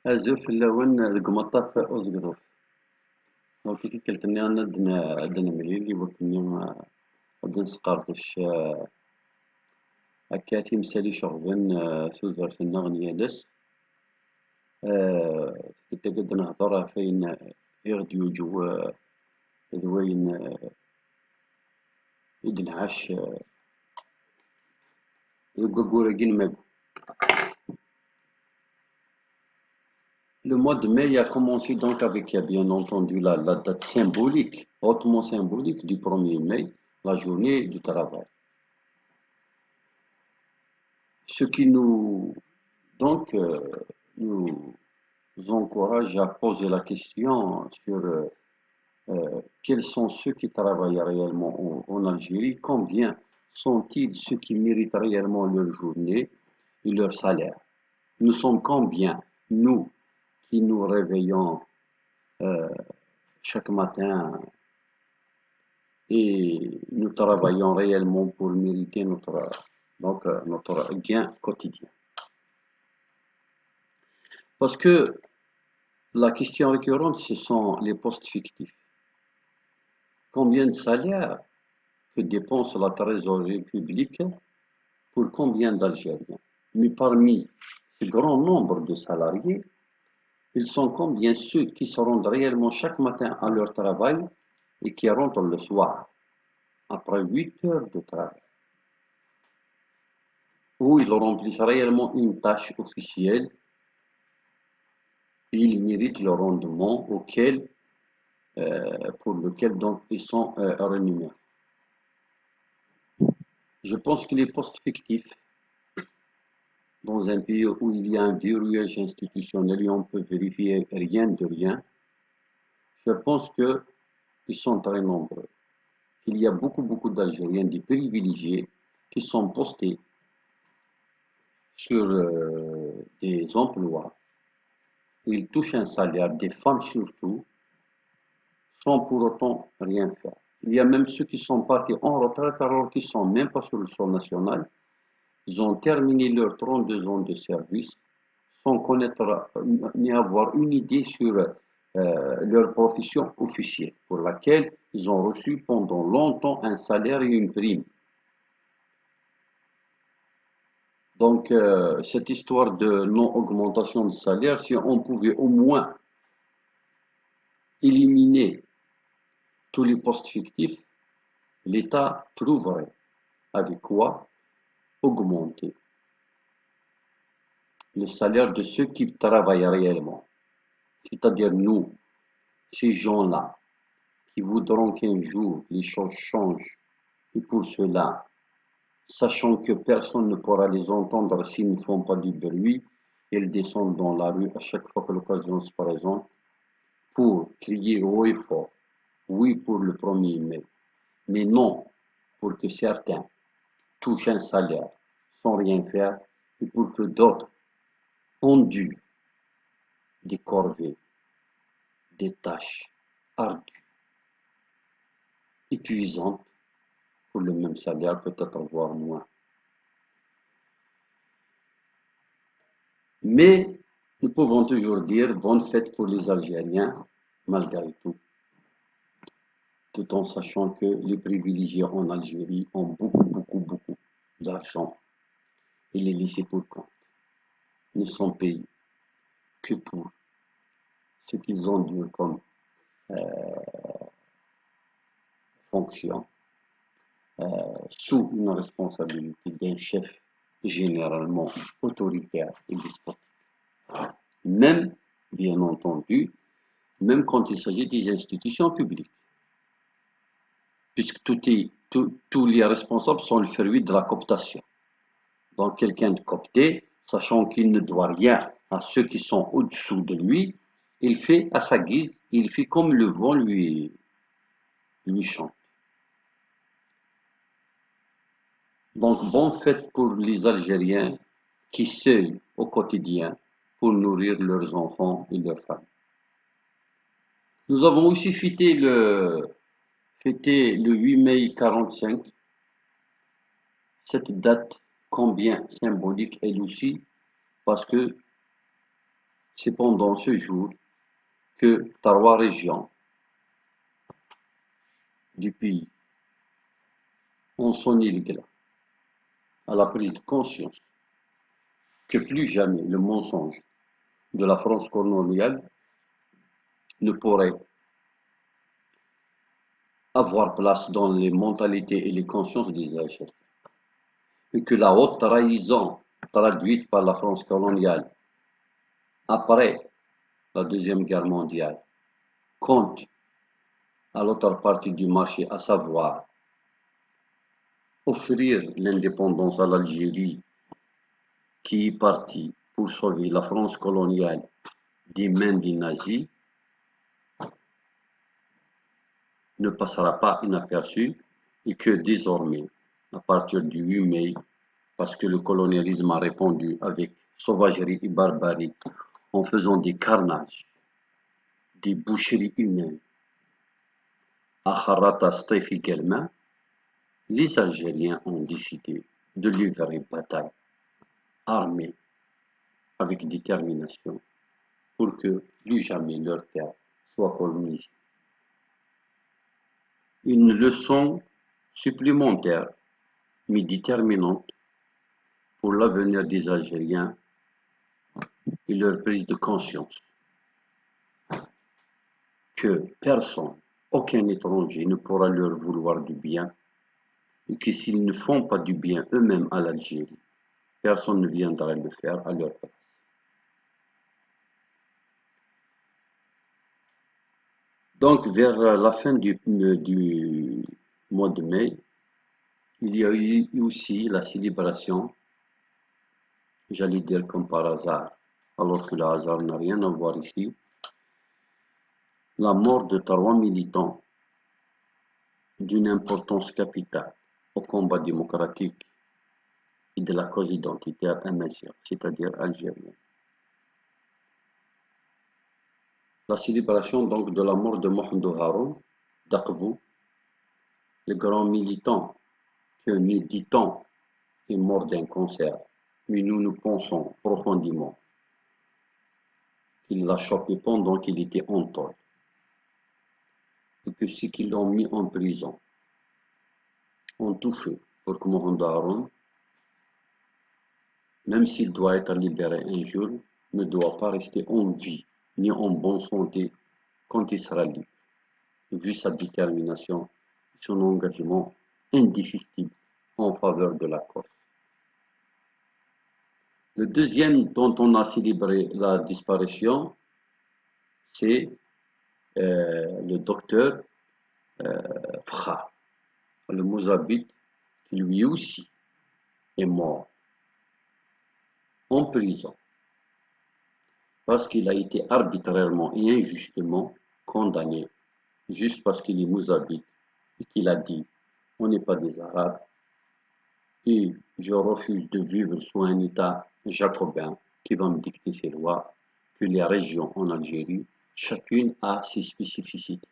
Azuf lawan deg umaṭṭaf uẓegḍuf. Donc kiki keltni ad nemlili wakken ad nesqerdec akka timsal iceɣben tudert-nneɣ n yal ass. Tikkelt ad nehder ɣef wayen i ɣ-d-yuǧew d wayen i d-nɛac deg wayyur-agi n Mayu. Le mois de mai a commencé donc avec, bien entendu, la date symbolique, hautement symbolique du 1er mai, la journée du travail. Ce qui nous encourage à poser la question sur quels sont ceux qui travaillent réellement en Algérie, combien sont-ils ceux qui méritent réellement leur journée et leur salaire. Nous sommes combien, nous, qui nous réveillons chaque matin et nous travaillons réellement pour mériter notre gain quotidien. Parce que la question récurrente, ce sont les postes fictifs. Combien de salaires que dépense la trésorerie publique pour combien d'Algériens? Mais parmi ce grand nombre de salariés, ils sont combien ceux qui se rendent réellement chaque matin à leur travail et qui rentrent le soir, après 8 heures de travail, où ils remplissent réellement une tâche officielle et ils méritent le rendement pour lequel donc ils sont rémunérés. Je pense que les postes fictifs, dans un pays où il y a un verrouillage institutionnel et on peut vérifier rien de rien, je pense qu'ils sont très nombreux. Il y a beaucoup d'Algériens, des privilégiés, qui sont postés sur des emplois. Ils touchent un salaire, des femmes surtout, sans pour autant rien faire. Il y a même ceux qui sont partis en retraite alors qu'ils ne sont même pas sur le sol national. Ils ont terminé leurs 32 ans de service sans connaître ni avoir une idée sur leur profession officielle, pour laquelle ils ont reçu pendant longtemps un salaire et une prime. Donc, cette histoire de non-augmentation de salaire, si on pouvait au moins éliminer tous les postes fictifs, l'État trouverait avec quoi augmenter le salaire de ceux qui travaillent réellement. C'est-à-dire nous, ces gens-là, qui voudront qu'un jour les choses changent, et pour cela, sachant que personne ne pourra les entendre s'ils ne font pas du bruit, ils descendent dans la rue à chaque fois que l'occasion se présente pour crier haut et fort, oui pour le 1er mai, mais non pour que certains touchent un salaire sans rien faire et pour que d'autres endurent des corvées, des tâches ardues, épuisantes, pour le même salaire, peut-être voire moins. Mais nous pouvons toujours dire bonne fête pour les Algériens, malgré tout, tout en sachant que les privilégiés en Algérie ont beaucoup d'argent et les laissés pour compte ne sont payés que pour ce qu'ils ont dû comme fonction sous une responsabilité d'un chef généralement autoritaire et despotique. Même, bien entendu, même quand il s'agit des institutions publiques. Puisque tous les responsables sont le fruit de la cooptation. Donc quelqu'un de coopté, sachant qu'il ne doit rien à ceux qui sont au-dessous de lui, il fait à sa guise, il fait comme le vent lui chante. Donc bonne fête pour les Algériens qui seuls au quotidien pour nourrir leurs enfants et leurs femmes. Nous avons aussi fêté le 8 mai 1945, cette date combien symbolique elle aussi, parce que c'est pendant ce jour que 3 régions du pays ont sonné le glas à la prise de conscience que plus jamais le mensonge de la France coloniale ne pourrait avoir place dans les mentalités et les consciences des Algériens, et que la haute trahison traduite par la France coloniale après la Deuxième Guerre mondiale compte à l'autre partie du marché, à savoir offrir l'indépendance à l'Algérie qui est partie pour sauver la France coloniale des mains des nazis, ne passera pas inaperçu et que désormais, à partir du 8 mai, parce que le colonialisme a répondu avec sauvagerie et barbarie en faisant des carnages, des boucheries humaines, à Kharata, Stef également, les Algériens ont décidé de livrer bataille armée avec détermination pour que plus jamais leur terre soit colonisée. Une leçon supplémentaire mais déterminante pour l'avenir des Algériens et leur prise de conscience que personne, aucun étranger ne pourra leur vouloir du bien et que s'ils ne font pas du bien eux-mêmes à l'Algérie, personne ne viendra le faire à leur place. Donc, vers la fin du mois de mai, il y a eu aussi la célébration, j'allais dire comme par hasard, alors que le hasard n'a rien à voir ici, la mort de 3 militants d'une importance capitale au combat démocratique et de la cause identitaire amazigh, c'est-à-dire algérienne. La célébration donc de la mort de Mohamed Haroun d'Aqvou, le grand militant qui, dit-on, est mort d'un cancer, mais nous pensons profondément qu'il l'a chopé pendant qu'il était en tôle, et que ceux qui l'ont mis en prison ont tout fait pour que Mohamed Haroun, même s'il doit être libéré un jour, ne doit pas rester en vie ni en bonne santé quand il sera libre, vu sa détermination et son engagement indéfectible en faveur de la cause. Le deuxième dont on a célébré la disparition, c'est le docteur Fra, le Mouzabite, qui lui aussi est mort en prison parce qu'il a été arbitrairement et injustement condamné juste parce qu'il est Mouzabite et qu'il a dit on n'est pas des Arabes et je refuse de vivre sous un État jacobin qui va me dicter ses lois, que les régions en Algérie, chacune a ses spécificités.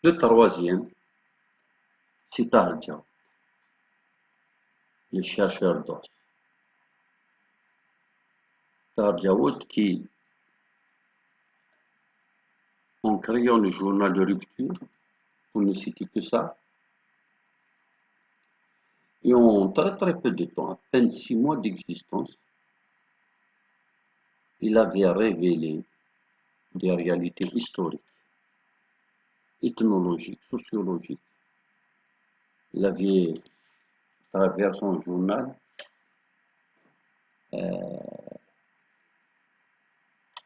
Le troisième, c'est Tardja, le chercheur d'os. Tardjaout qui, en créant le journal de rupture, pour ne citer que ça, et en très peu de temps, à peine 6 mois d'existence, il avait révélé des réalités historiques, ethnologiques, sociologiques. Il avait, à travers son journal,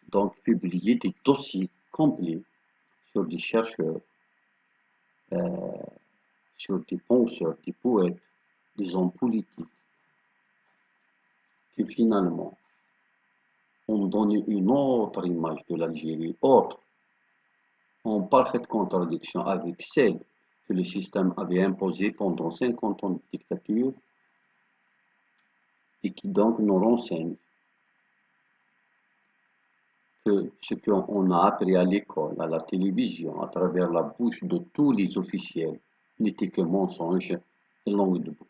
donc publié des dossiers complets sur des chercheurs, sur des penseurs, des poètes, des hommes politiques, qui finalement ont donné une autre image de l'Algérie, autre, en parfaite contradiction avec celle que le système avait imposée pendant 50 ans de dictature et qui donc nous renseigne que ce qu'on a appris à l'école, à la télévision, à travers la bouche de tous les officiels, n'était que mensonge et langue de bois.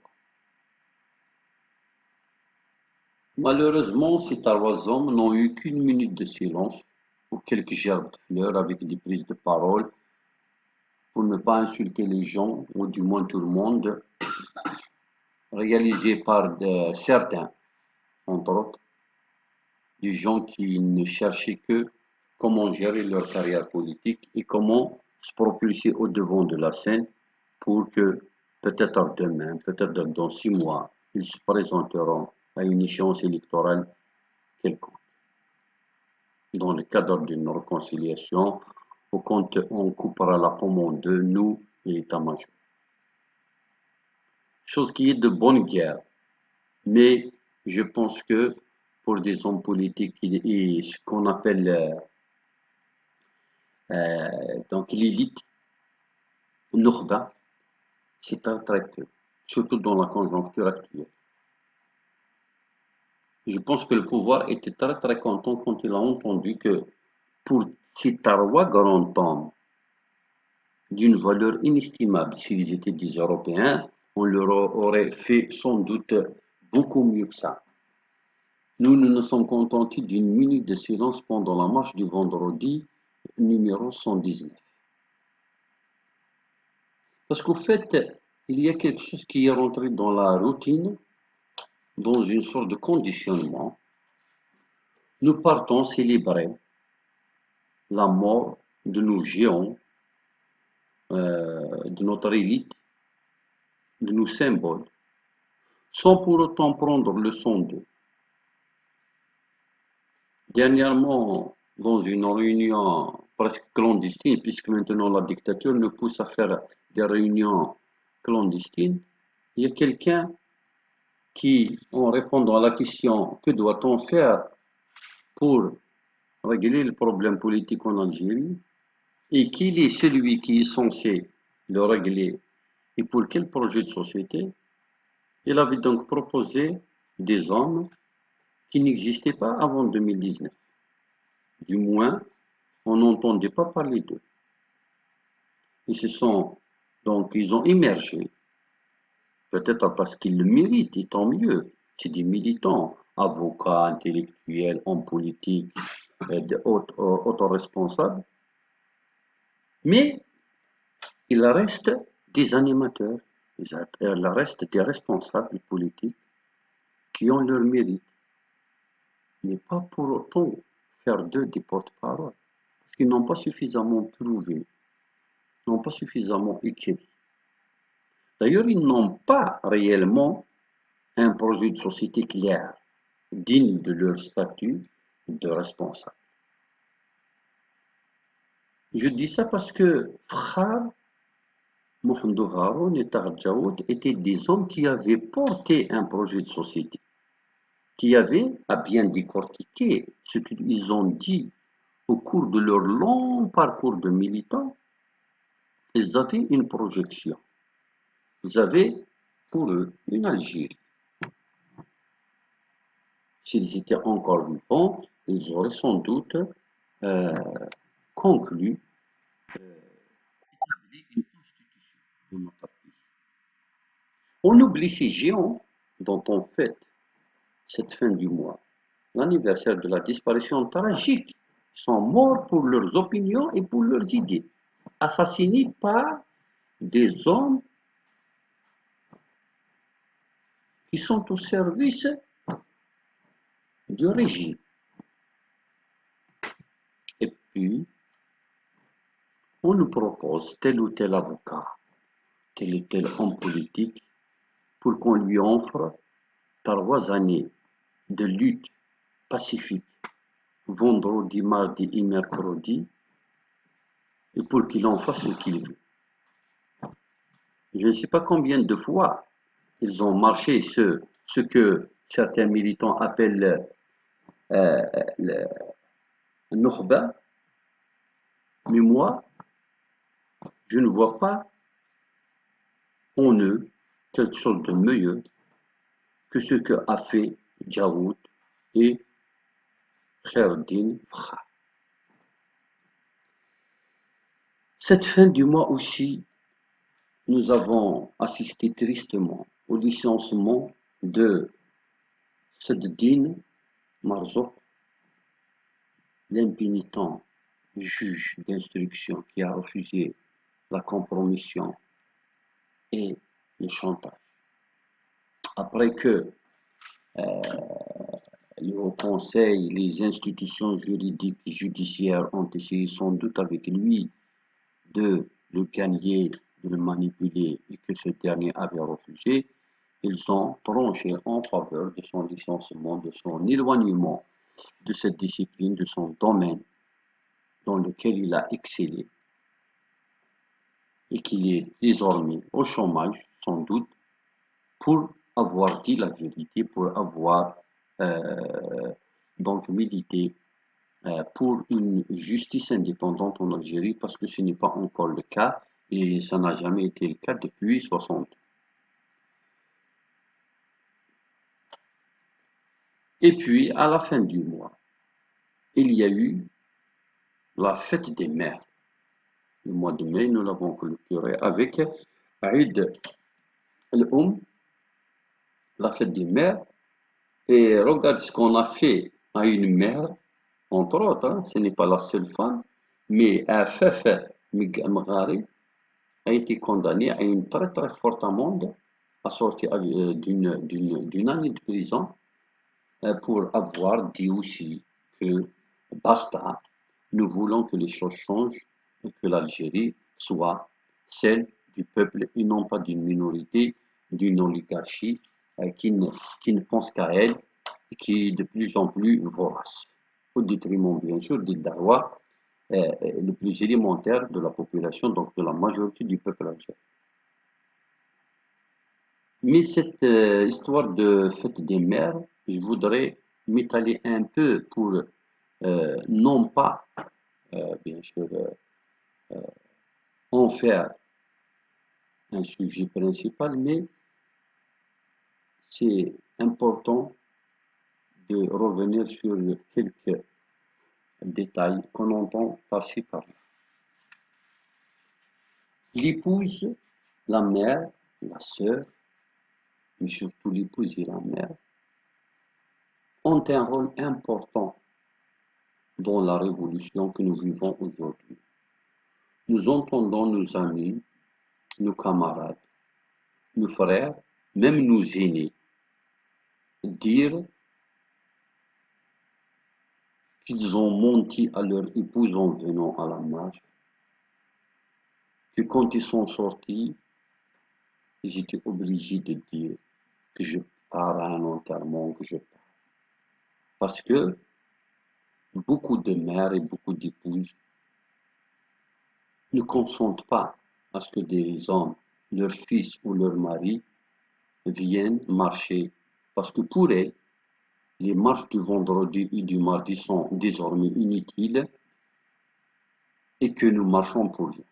Malheureusement, ces trois hommes n'ont eu qu'une minute de silence pour quelques gerbes de fleurs avec des prises de parole pour ne pas insulter les gens, ou du moins tout le monde, réalisées par certains, entre autres, des gens qui ne cherchaient que comment gérer leur carrière politique et comment se propulser au devant de la scène pour que peut-être demain, peut-être dans 6 mois, ils se présenteront à une échéance électorale quelconque. Dans le cadre d'une réconciliation, au compte on coupera la pomme en deux, nous et l'état-major. Chose qui est de bonne guerre, mais je pense que pour des hommes politiques et ce qu'on appelle donc l'élite, Nourba, c'est un très peu, surtout dans la conjoncture actuelle. Je pense que le pouvoir était très très content quand il a entendu que pour ces trois grands hommes d'une valeur inestimable, s'ils étaient des Européens, on leur aurait fait sans doute beaucoup mieux que ça. Nous nous sommes contentés d'une minute de silence pendant la marche du vendredi numéro 119. Parce qu'au fait, il y a quelque chose qui est rentré dans la routine, dans une sorte de conditionnement. Nous partons célébrer la mort de nos géants, de notre élite, de nos symboles, sans pour autant prendre leçon d'eux. Dernièrement, dans une réunion presque clandestine, puisque maintenant la dictature nous pousse à faire des réunions clandestines, il y a quelqu'un qui, en répondant à la question que doit-on faire pour régler le problème politique en Algérie, et qu'il est celui qui est censé le régler et pour quel projet de société, il avait donc proposé des hommes qui n'existaient pas avant 2019. Du moins, on n'entendait pas parler d'eux. Ils ont émergé, peut-être parce qu'ils le méritent, et tant mieux. C'est des militants, avocats, intellectuels, hommes politiques, autres responsables. Mais il reste des animateurs, il reste des responsables politiques qui ont leur mérite, mais pas pour autant faire d'eux des porte-parole, parce qu'ils n'ont pas suffisamment prouvé, n'ont pas suffisamment écrit. D'ailleurs, ils n'ont pas réellement un projet de société clair, digne de leur statut de responsable. Je dis ça parce que Frère Mohamed Haroun et Tarjaoud étaient des hommes qui avaient porté un projet de société, qui avaient à bien décortiquer ce qu'ils ont dit au cours de leur long parcours de militants. Ils avaient une projection. Ils avaient pour eux une Algérie. S'ils étaient encore vivants, ils auraient sans doute euh, conclu une constitution pour notre pays. On oublie ces géants dont on fête cette fin du mois l'anniversaire de la disparition tragique. Ils sont morts pour leurs opinions et pour leurs idées, assassinés par des hommes qui sont au service du régime. Et puis, on nous propose tel ou tel avocat, tel ou tel homme politique, pour qu'on lui offre 3 années de lutte pacifique, vendredi, mardi et mercredi, et pour qu'il en fasse ce qu'il veut. Je ne sais pas combien de fois ils ont marché ce que certains militants appellent le Nourba, mais moi, je ne vois pas en eux quelque chose de mieux que ce qu'a fait Djaoud et Kherdin Fra. Cette fin du mois aussi, nous avons assisté tristement au licenciement de Seddine Marzouk, l'impénitent juge d'instruction qui a refusé la compromission et le chantage. Après que le Haut Conseil, les institutions juridiques et judiciaires ont essayé sans doute avec lui de le gagner, de le manipuler et que ce dernier avait refusé, ils ont tranché en faveur de son licenciement, de son éloignement de cette discipline, de son domaine dans lequel il a excellé et qu'il est désormais au chômage, sans doute, pour avoir dit la vérité, pour avoir donc milité pour une justice indépendante en Algérie, parce que ce n'est pas encore le cas et ça n'a jamais été le cas depuis 60. Et puis, à la fin du mois, il y a eu la fête des mères. Le mois de mai, nous l'avons clôturé avec Eid la fête des mères. Et regarde ce qu'on a fait à une mère, entre autres, hein, ce n'est pas la seule femme, mais Fefe Mghari a été condamné à une très très forte amende, assortie d'une année de prison, pour avoir dit aussi que basta, nous voulons que les choses changent et que l'Algérie soit celle du peuple et non pas d'une minorité, d'une oligarchie qui ne pense qu'à elle et qui est de plus en plus vorace, au détriment bien sûr des droits les plus élémentaires de la population, donc de la majorité du peuple algérien. Mais cette histoire de fête des mères, je voudrais m'étaler un peu pour non pas, bien sûr, en faire un sujet principal, mais c'est important de revenir sur quelques détails qu'on entend par-ci par-là. L'épouse, la mère, la sœur, mais surtout l'épouse et la mère, ont un rôle important dans la révolution que nous vivons aujourd'hui. Nous entendons nos amis, nos camarades, nos frères, même nos aînés, dire qu'ils ont menti à leur épouse en venant à la marche, que quand ils sont sortis, ils étaient obligés de dire que je pars à un enterrement, que je pars. Parce que beaucoup de mères et beaucoup d'épouses ne consentent pas à ce que des hommes, leurs fils ou leurs maris, viennent marcher. Parce que pour elles, les marches du vendredi et du mardi sont désormais inutiles et que nous marchons pour rien.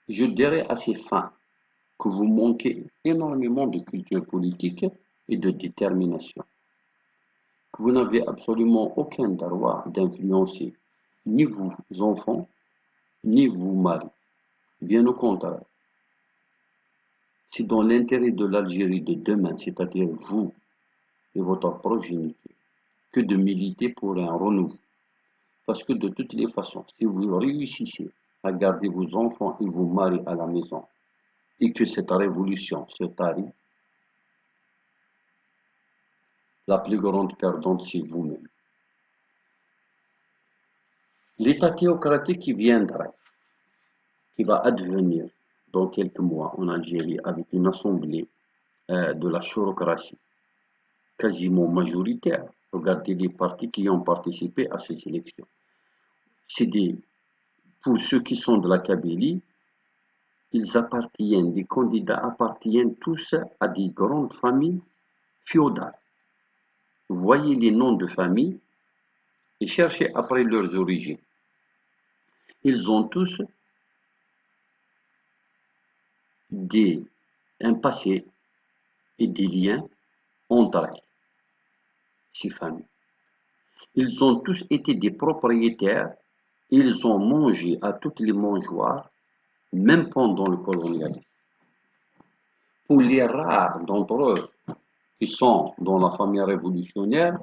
Je dirais à ces fins que vous manquez énormément de culture politique et de détermination, que vous n'avez absolument aucun droit d'influencer ni vos enfants, ni vos maris. Bien au contraire, c'est dans l'intérêt de l'Algérie de demain, c'est-à-dire vous et votre progéniture, que de militer pour un renouveau. Parce que de toutes les façons, si vous réussissez à garder vos enfants et vos maris à la maison, et que cette révolution se tarit, la plus grande perdante, c'est vous-même. L'État théocratique qui viendra, qui va advenir dans quelques mois en Algérie avec une assemblée de la chorocratie quasiment majoritaire. Regardez les partis qui ont participé à ces élections. Pour ceux qui sont de la Kabylie, les candidats appartiennent tous à des grandes familles féodales. Voyez les noms de famille et cherchez après leurs origines. Ils ont tous un passé et des liens entre elles, ces familles. Ils ont tous été des propriétaires, ils ont mangé à toutes les mangeoires, même pendant le colonialisme. Pour les rares d'entre eux qui sont dans la famille révolutionnaire,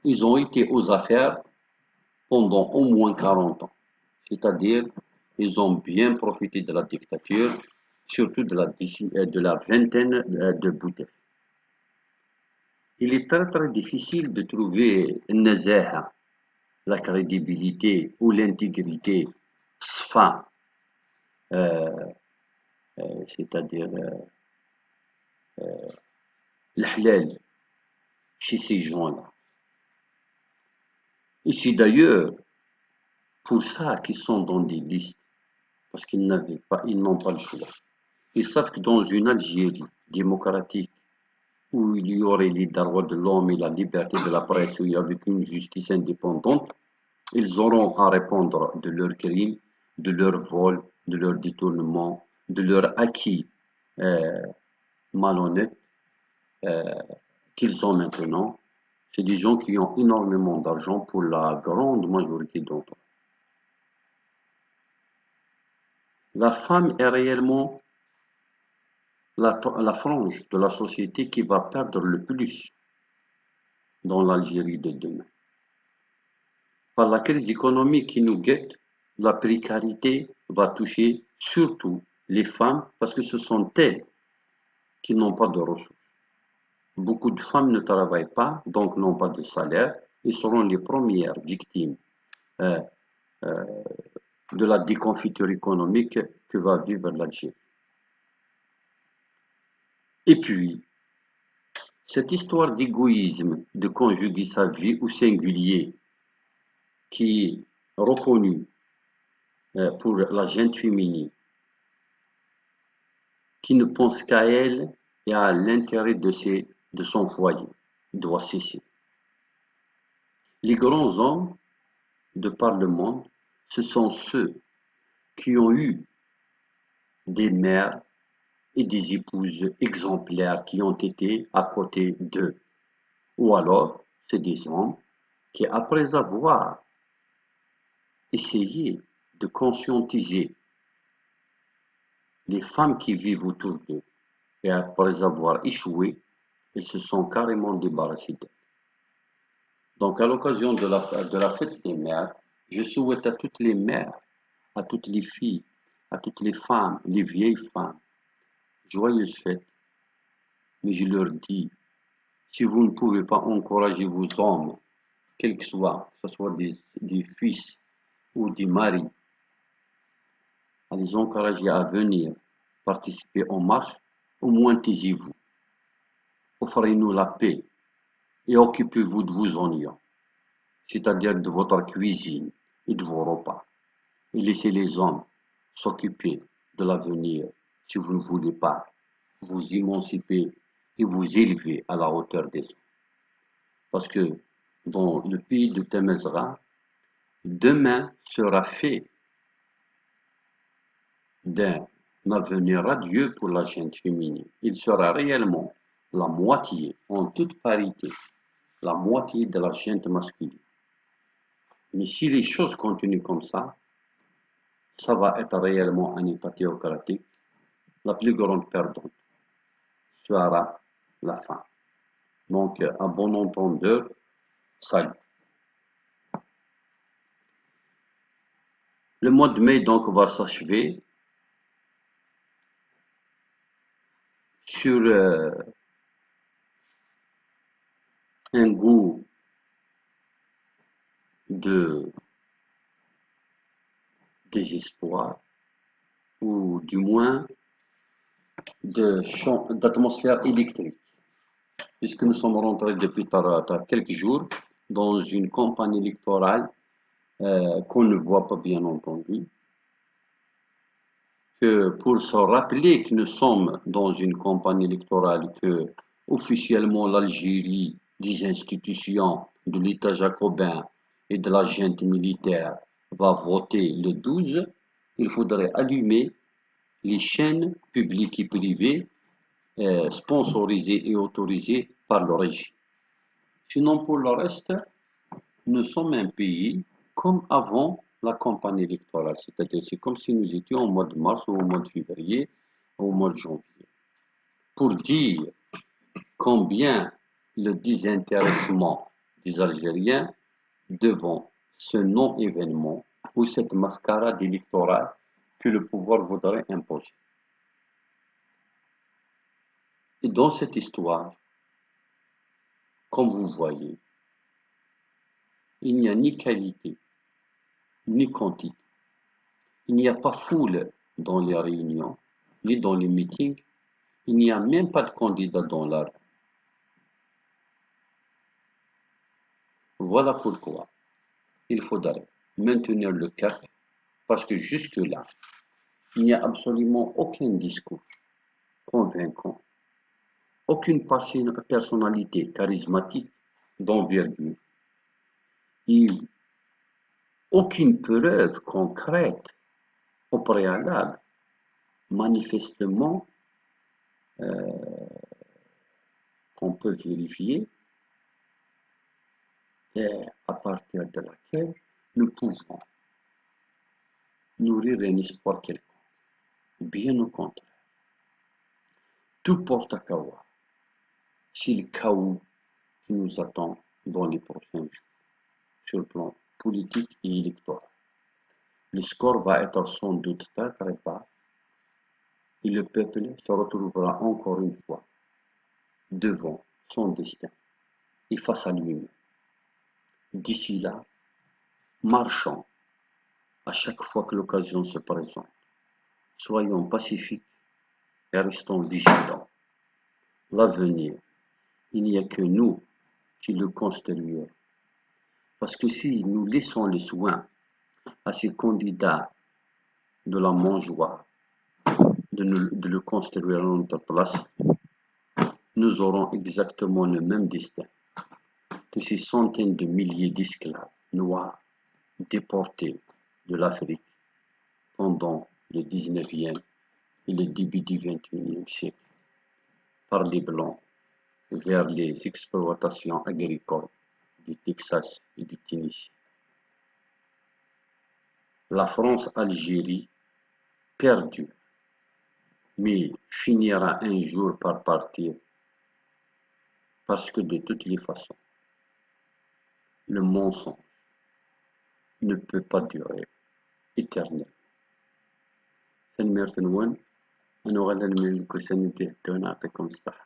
ils ont été aux affaires pendant au moins 40 ans. C'est-à-dire, ils ont bien profité de la dictature, surtout de la vingtaine de Bouteflika. Il est très très difficile de trouver النزاهة, la crédibilité ou l'intégrité, صفا, c'est-à-dire الحلال chez ces gens-là. Et c'est d'ailleurs pour ça qu'ils sont dans des listes, parce qu'ils n'ont pas le choix. Ils savent que dans une Algérie démocratique, où il y aurait les droits de l'homme et la liberté de la presse, où il y avait une justice indépendante, ils auront à répondre de leurs crimes, de leurs vols, de leurs détournements, de leurs acquis malhonnêtes qu'ils ont maintenant. C'est des gens qui ont énormément d'argent pour la grande majorité d'entre eux. La femme est réellement la frange de la société qui va perdre le plus dans l'Algérie de demain. Par la crise économique qui nous guette, la précarité va toucher surtout les femmes parce que ce sont elles qui n'ont pas de ressources. Beaucoup de femmes ne travaillent pas, donc n'ont pas de salaire et seront les premières victimes de la déconfiture économique que va vivre l'Algérie. Et puis, cette histoire d'égoïsme, de conjuguer sa vie au singulier, qui est reconnue pour la gente féminine, qui ne pense qu'à elle et à l'intérêt de son foyer, doit cesser. Les grands hommes de par le monde, ce sont ceux qui ont eu des mères et des épouses exemplaires qui ont été à côté d'eux. Ou alors, c'est des hommes qui, après avoir essayé de conscientiser les femmes qui vivent autour d'eux, et après avoir échoué, ils se sont carrément débarrassés d'elles. Donc, à l'occasion de la fête des mères, je souhaite à toutes les mères, à toutes les filles, à toutes les femmes, les vieilles femmes, joyeuses fêtes. Mais je leur dis, si vous ne pouvez pas encourager vos hommes, quels que soient, que ce soit des fils ou des maris, à les encourager à venir participer aux marches, au moins taisez-vous. Offrez-nous la paix et occupez-vous de vos oignons, c'est-à-dire de votre cuisine et de vos repas. Et laissez les hommes s'occuper de l'avenir si vous ne voulez pas vous émanciper et vous élever à la hauteur des hommes. Parce que dans le pays de Temezra, demain sera fait d'un avenir radieux pour la gente féminine. Il sera réellement la moitié, en toute parité, la moitié de la gente masculine. Mais si les choses continuent comme ça va être réellement un État théocratique. La plus grande perdante sera la femme. Donc, à bon entendeur, salut. Le mois de mai donc va s'achever sur un goût de désespoir, ou du moins d'atmosphère électrique, puisque nous sommes rentrés depuis quelques jours dans une campagne électorale qu'on ne voit pas, bien entendu, que pour se rappeler que nous sommes dans une campagne électorale, que officiellement l'Algérie, des institutions de l'État jacobin et de la junte militaire va voter le 12, il faudrait allumer les chaînes publiques et privées sponsorisées et autorisées par le régime. Sinon, pour le reste, nous sommes un pays comme avant la campagne électorale, c'est-à-dire c'est comme si nous étions au mois de mars ou au mois de février ou au mois de janvier. Pour dire combien le désintéressement des Algériens devant ce non-événement ou cette mascarade électorale que le pouvoir voudrait imposer. Et dans cette histoire, comme vous voyez, il n'y a ni qualité, ni quantité. Il n'y a pas foule dans les réunions, ni dans les meetings. Il n'y a même pas de candidat dans la rue. Voilà pourquoi il faudrait maintenir le cap, parce que jusque-là, il n'y a absolument aucun discours convaincant, aucune personnalité charismatique d'envergure, et aucune preuve concrète au préalable, manifestement, qu'on peut vérifier, et à partir de laquelle nous pouvons nourrir un espoir quelconque. Bien au contraire, tout porte à croire, c'est le chaos qui nous attend dans les prochains jours, sur le plan politique et électoral. Le score va être sans doute très très bas et le peuple se retrouvera encore une fois devant son destin et face à lui-même. D'ici là, marchons à chaque fois que l'occasion se présente. Soyons pacifiques et restons vigilants. L'avenir, il n'y a que nous qui le construirons. Parce que si nous laissons le soin à ces candidats de la mangeoire de le construire à notre place, nous aurons exactement le même destin que ces centaines de milliers d'esclaves noirs déportés de l'Afrique pendant le 19e et le début du 21e siècle par les Blancs vers les exploitations agricoles du Texas et du Tennessee. La France-Algérie perdue, mais finira un jour par partir parce que de toutes les façons, le mensonge ne peut pas durer éternellement. سنمير تنون أنا غادا نميل كل سنة ونعطيكم الصحة.